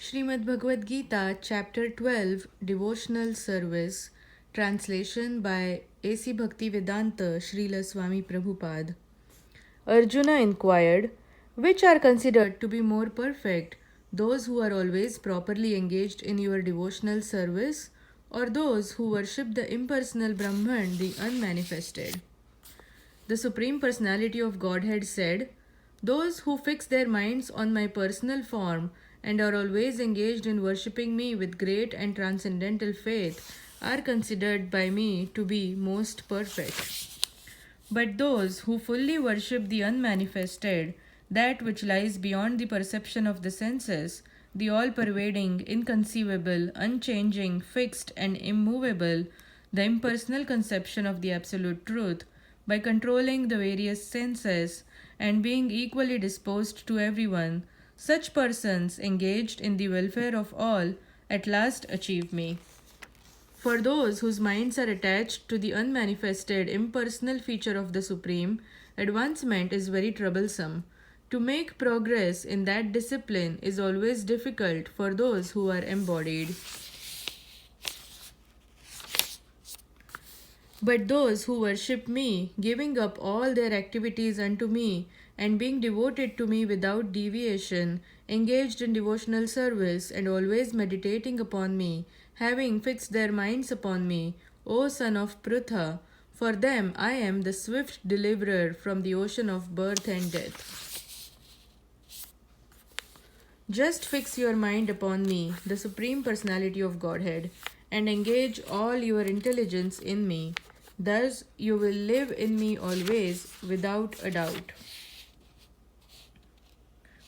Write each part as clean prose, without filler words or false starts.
Srimad Bhagavad Gita, Chapter 12, Devotional Service, translation by A.C. Bhaktivedanta Srila Swami Prabhupada. Arjuna inquired, which are considered to be more perfect, those who are always properly engaged in your devotional service, or those who worship the impersonal Brahman, the unmanifested? The Supreme Personality of Godhead said, those who fix their minds on my personal form and are always engaged in worshipping me with great and transcendental faith are considered by me to be most perfect. But those who fully worship the unmanifested, that which lies beyond the perception of the senses, the all-pervading, inconceivable, unchanging, fixed, and immovable, the impersonal conception of the absolute truth, by controlling the various senses and being equally disposed to everyone, such persons engaged in the welfare of all at last achieve me. For those whose minds are attached to the unmanifested, impersonal feature of the Supreme, advancement is very troublesome. To make progress in that discipline is always difficult for those who are embodied. But those who worship me, giving up all their activities unto me, and being devoted to me without deviation, engaged in devotional service, and always meditating upon me, having fixed their minds upon me, O son of Prutha, for them I am the swift deliverer from the ocean of birth and death. Just fix your mind upon me, the Supreme Personality of Godhead, and engage all your intelligence in me. Thus you will live in me always, without a doubt.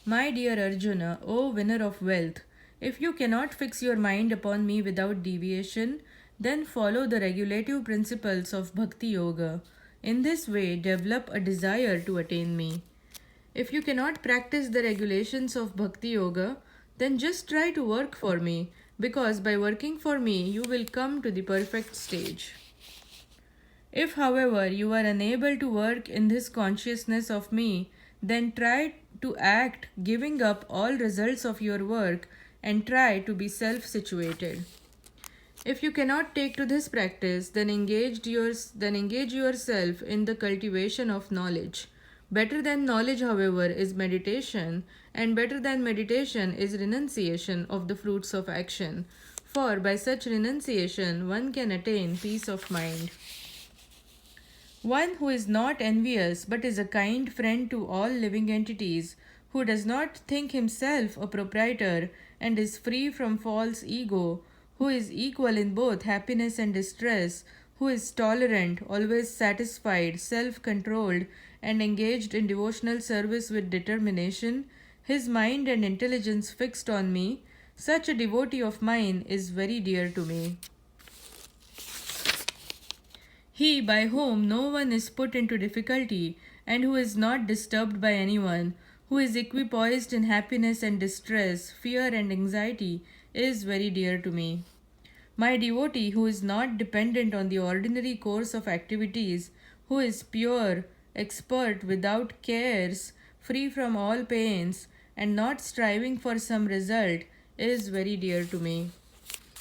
My dear Arjuna, O winner of wealth, if you cannot fix your mind upon me without deviation, then follow the regulative principles of Bhakti Yoga. In this way, develop a desire to attain me. If you cannot practice the regulations of Bhakti Yoga, then just try to work for me, because by working for me, you will come to the perfect stage. If, however, you are unable to work in this consciousness of me, then try to act, giving up all results of your work, and try to be self-situated. If you cannot take to this practice, then engage yourself in the cultivation of knowledge. Better than knowledge, however, is meditation, and better than meditation is renunciation of the fruits of action. For by such renunciation, one can attain peace of mind. One who is not envious but is a kind friend to all living entities, who does not think himself a proprietor and is free from false ego, who is equal in both happiness and distress, who is tolerant, always satisfied, self-controlled, and engaged in devotional service with determination, his mind and intelligence fixed on me, such a devotee of mine is very dear to me. He by whom no one is put into difficulty, and who is not disturbed by anyone, who is equipoised in happiness and distress, fear and anxiety, is very dear to me. My devotee, who is not dependent on the ordinary course of activities, who is pure, expert, without cares, free from all pains, and not striving for some result, is very dear to me.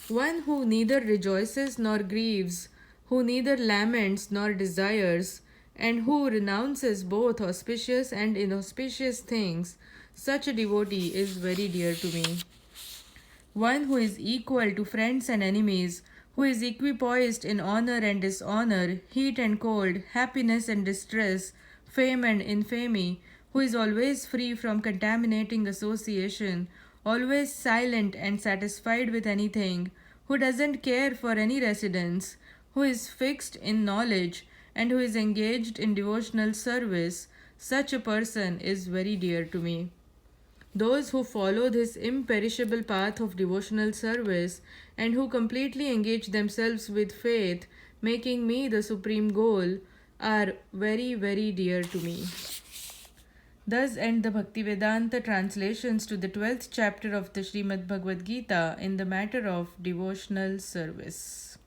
One who neither rejoices nor grieves, who neither laments nor desires, and who renounces both auspicious and inauspicious things, such a devotee is very dear to me. One who is equal to friends and enemies, who is equipoised in honor and dishonor, heat and cold, happiness and distress, fame and infamy, who is always free from contaminating association, always silent and satisfied with anything, who doesn't care for any residence, who is fixed in knowledge, and who is engaged in devotional service, such a person is very dear to me. Those who follow this imperishable path of devotional service and who completely engage themselves with faith, making me the supreme goal, are very, very dear to me. Thus end the Bhaktivedanta translations to the 12th chapter of the Srimad Bhagavad Gita in the matter of devotional service.